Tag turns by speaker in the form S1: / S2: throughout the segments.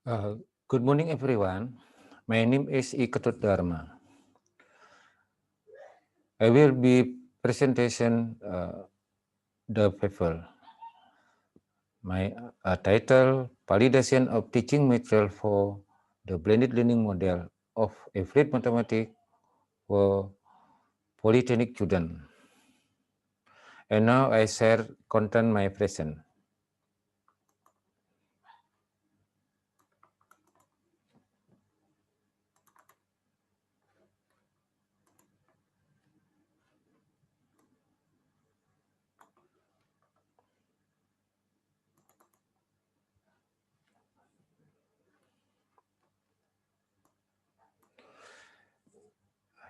S1: Uh, Good morning, everyone. My name is Iketut Dharma. I will be presentation the paper. My title: Validation of Teaching Material for the Blended Learning Model of Applied Mathematics for Polytechnic Student. And now I share content my present.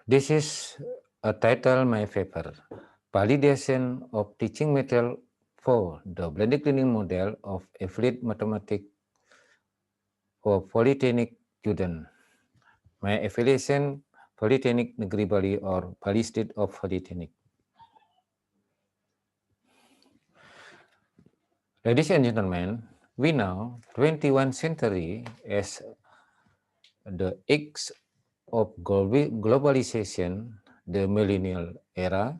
S1: This is a title my paper. Validation of teaching material for the blended learning model of applied mathematics for Polytechnic student. My affiliation Polytechnic Negeri Bali or Bali State of Polytechnic. Ladies and gentlemen, we know 21st century as the age of globalization, the millennial era.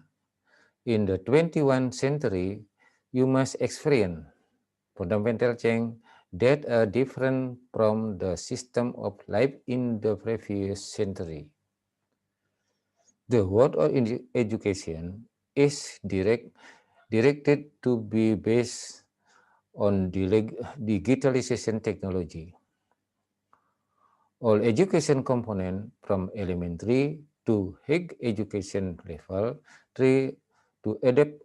S1: In the 21st century, you must experience fundamental change that are different from the system of life in the previous century. The world of education is directed to be based on digitalization technology. All education components from elementary to higher education level try to adapt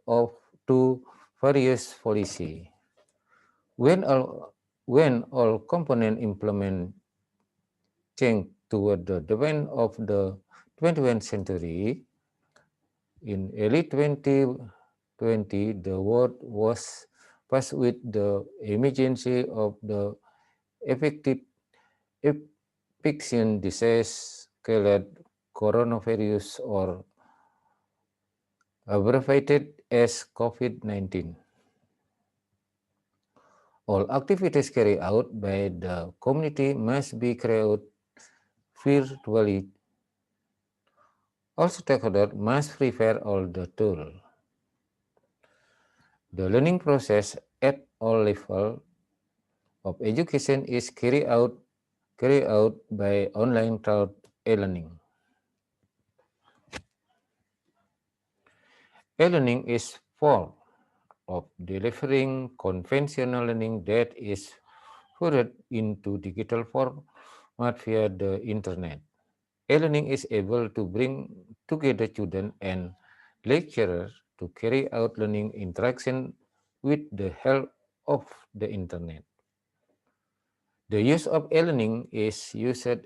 S1: to various policy. When all components implement change toward the demand of the 21st century, in early 2020, the world was faced with the emergency of the effective infection disease called coronavirus or abbreviated as COVID-19. All activities carried out by the community must be carried out virtually. All stakeholders must prepare all the tools. The learning process at all levels of education is carried out by online route e-learning. E-learning is form of delivering conventional learning that is forwarded into digital format via the internet. E-learning is able to bring together students and lecturers to carry out learning interaction with the help of the internet. The use of e-learning is used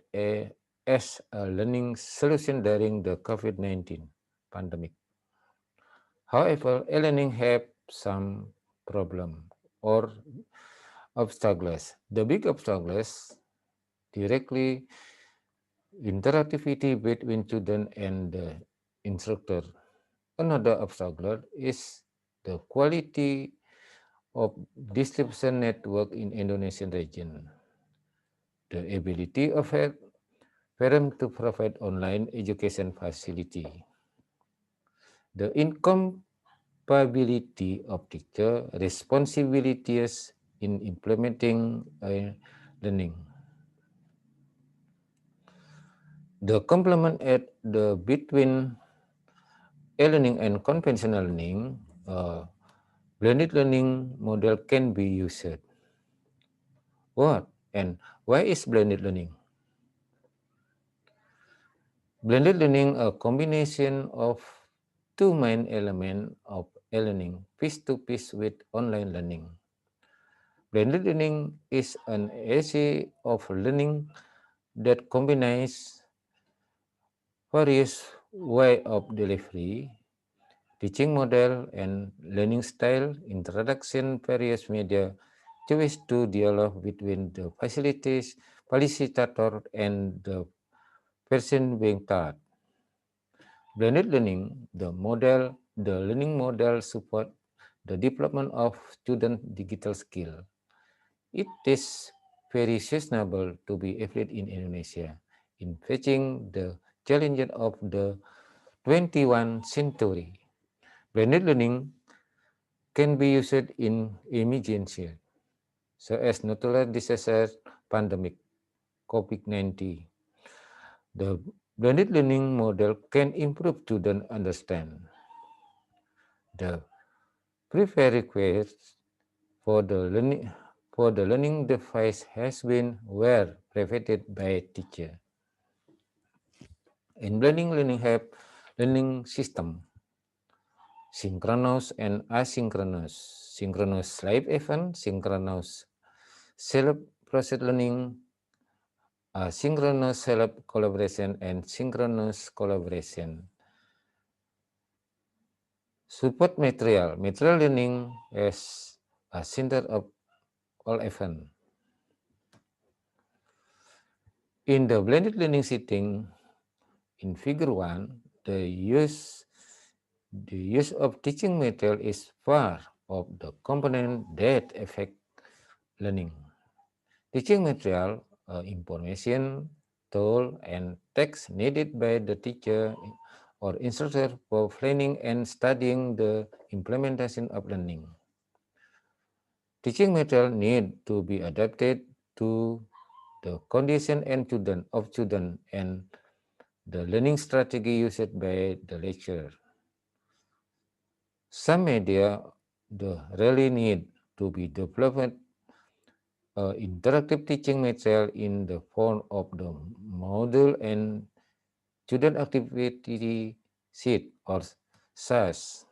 S1: as a learning solution during the COVID-19 pandemic. However, e-learning have some problem or obstacles. The big obstacles directly interactivity between student and the instructor. Another obstacle is the quality of distribution network in Indonesian region. The ability of parents to provide online education facility. The incompatibility of teacher responsibilities in implementing learning. The complement at the between e-learning and conventional learning, blended learning model can be used. What and why is blended learning? Blended learning a combination of two main elements of e-learning, face-to-face with online learning. Blended learning is an essay of learning that combines various way of delivery, teaching model and learning style, introduction, various media, choice to dialogue between the facilitator and the person being taught. Blended learning, the learning model support the development of student digital skill. It is very sustainable to be applied in Indonesia in facing the challenges of the 21st century. Blended learning can be used in emergency, such as natural disaster pandemic, COVID-19. The blended learning model can improve student understand. The prerequisites for the learning device has been well provided by teacher. In blending learning have learning system, synchronous and asynchronous, synchronous live event, synchronous self-processed learning, asynchronous self-collaboration, and synchronous collaboration. Support material learning as a center of all event. In the blended learning setting, in figure 1, the use of teaching material is part of the component that affect learning. Teaching material, information, tool, and text needed by the teacher or instructor for planning and studying the implementation of learning. Teaching material need to be adapted to the condition and student and the learning strategy used by the lecturer. Some media really need to be developed interactive teaching material in the form of the module and student activity sheet or SAS.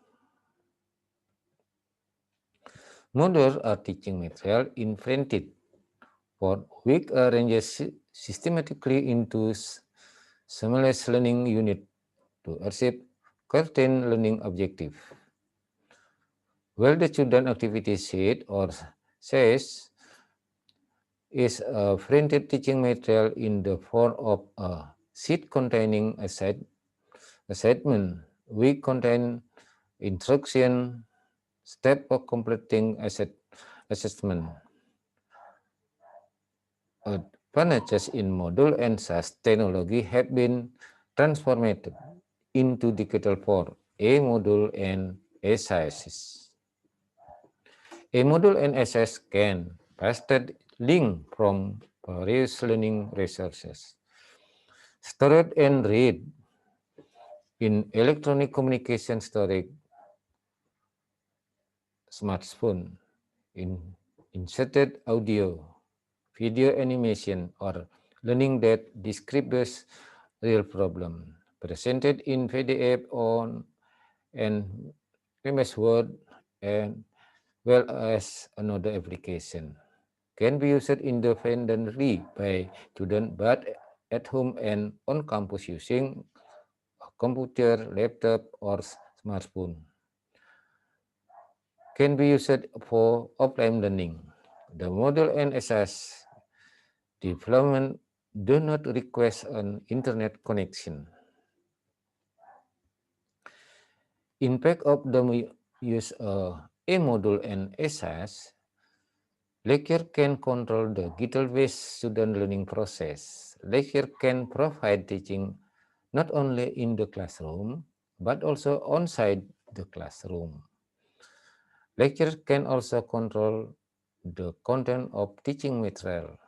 S1: Modules are teaching material invented for which arranges systematically into seamless learning unit to achieve certain learning objective. While the student activity sheet or SAS is a printed teaching material in the form of a sheet containing assignment. We contain instruction, step of completing assessment. Advantages in module and SAS technology have been transformed into digital form, a module and a SAS. A module and SAS can pasted link from various learning resources. Stored and read in electronic communication storage, smartphone, inserted audio, video animation, or learning that describes real problem, presented in PDF on and MS Word, and well as another application. Can be used independently by students but at home and on campus using a computer, laptop, or smartphone. Can be used for offline learning. The model and SAS development do not request an internet connection. Impact of the use of a module and SAS. Lecture can control the Gittle-based student learning process. Lecture can provide teaching not only in the classroom, but also outside the classroom. Lecture can also control the content of teaching material.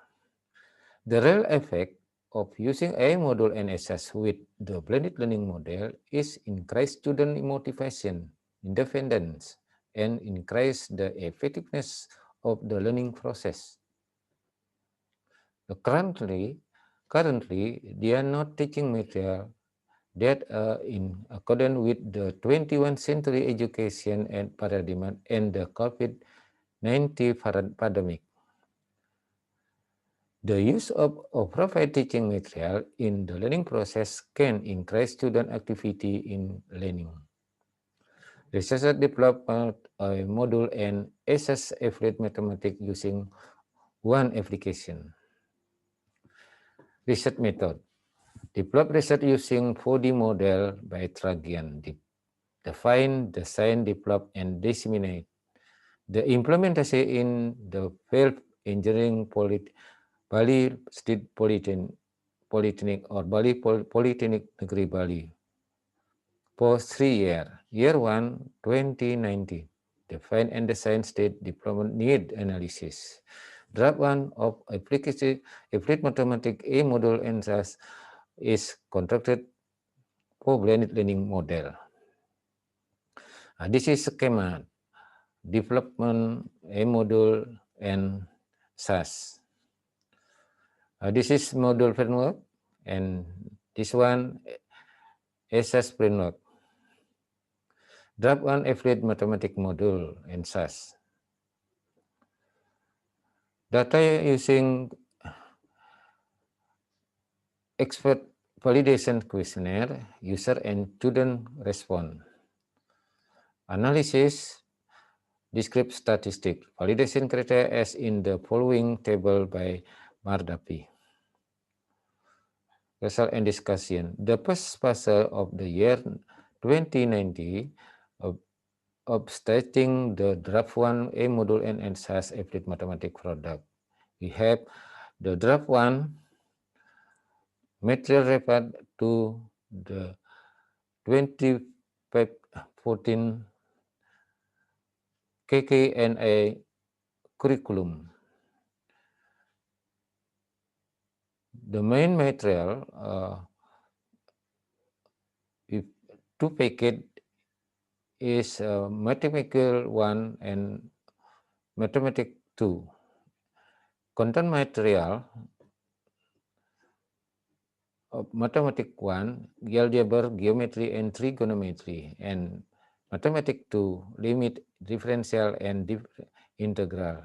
S1: The real effect of using a module and SAS with the blended learning model is increase student motivation, independence, and increase the effectiveness of the learning process. Currently, they are not teaching material that are in accordance with the 21st century education and paradigm and the COVID-19 pandemic. The use of appropriate teaching material in the learning process can increase student activity in learning. Researchers developed a module and assess applied mathematics using one application. Research method. Develop research using 4D model by Tragian. Define, design, develop, and disseminate. The implementation in the field engineering Bali State Polytechnic or Bali Polytechnic Negeri Bali for 3 years. Year 1, 2019. Define and design state deployment need analysis. Draft 1 of applied mathematics A module and SAS is contracted for blended learning model. This is schema development A module and SAS. This is module framework, and this one SAS framework. Draft 1 applied mathematics module and SAS. Data using expert validation questionnaire, user and student respond. Analysis, describe statistic, validation criteria as in the following table by Mardapi. Result and discussion. The first puzzle of the year 2090 of stating the draft 1 A module and SAS applied mathematics product. We have the draft 1 material referred to the 2014 KKNA curriculum. The main material, if two packet is mathematical 1 and mathematics 2. Content material of mathematics 1, algebra, geometry, and trigonometry, and mathematics 2, limit, differential, and integral.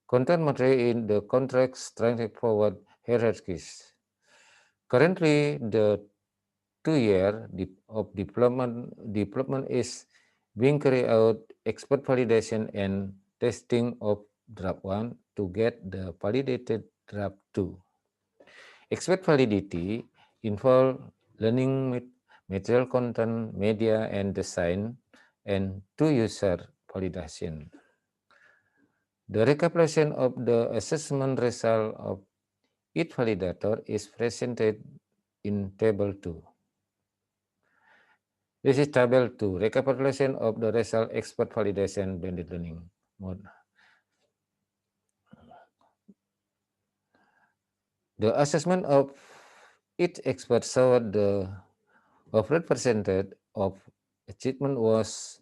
S1: Content material in the contract straightforward hierarchies. Currently, the 2 year of development is being carried out expert validation and testing of draft 1 to get the validated draft 2. Expert validity involve learning material content, media, and design, and 2 user validation. The recapitulation of the assessment result of each validator is presented in table 2. This is table 2, recapitulation of the result expert validation blended learning mode. The assessment of each expert showed the overall percentage of achievement was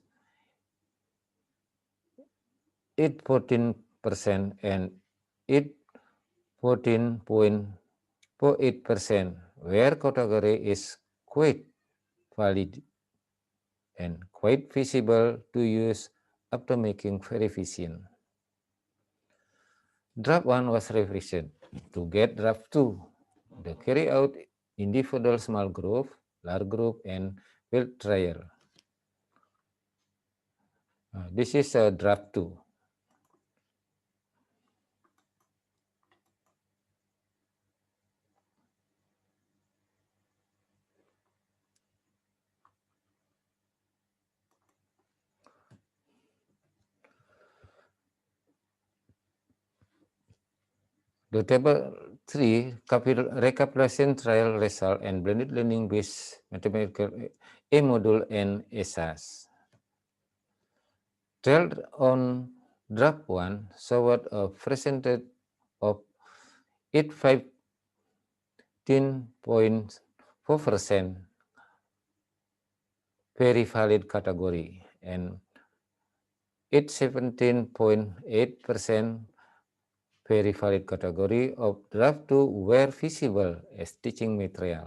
S1: 8.14% and 8.48%, where category is quite valid and quite feasible to use after making verification. Draft 1 was revision to get draft 2. The carry out individual small group, large group, and field trial. This is a draft 2. The table 3, recapitulation trial result and blended learning based mathematical A module and SAS. Trial on draft 1 showed a percentage of 8.15.4% very valid category and 8.17.8% very valid category of draft 2 were visible as teaching material.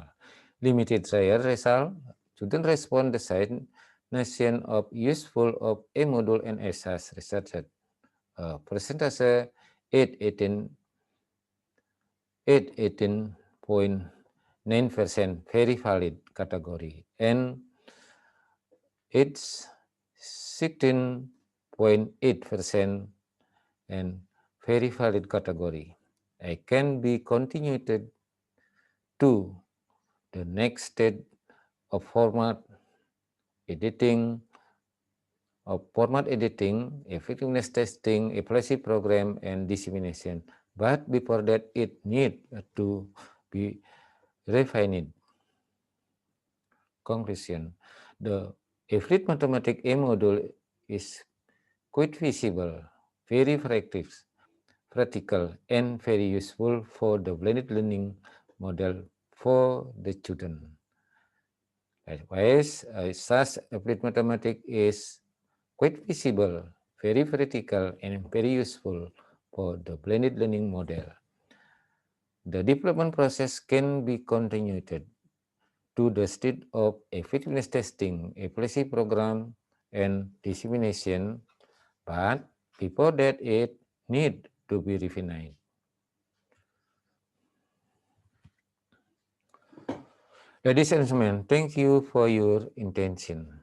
S1: Limited trial result, student respond designation of useful of A module and SAS researched. Percentage 18.9% very valid category and it's 16.8% and very valid category. I can be continued to the next stage of format editing, effectiveness testing, evaluation program, and dissemination but before that it need to be refined. Conclusion: the Evrid Mathematic A module is quite feasible, very practical, and very useful for the blended learning model for the student. Likewise, SAS Applied Mathematics is quite feasible, very practical, and very useful for the blended learning model. The development process can be continued to the state of effectiveness testing, efficiency program, and dissemination, but before that it need to be refined. Ladies and gentlemen, thank you for your attention.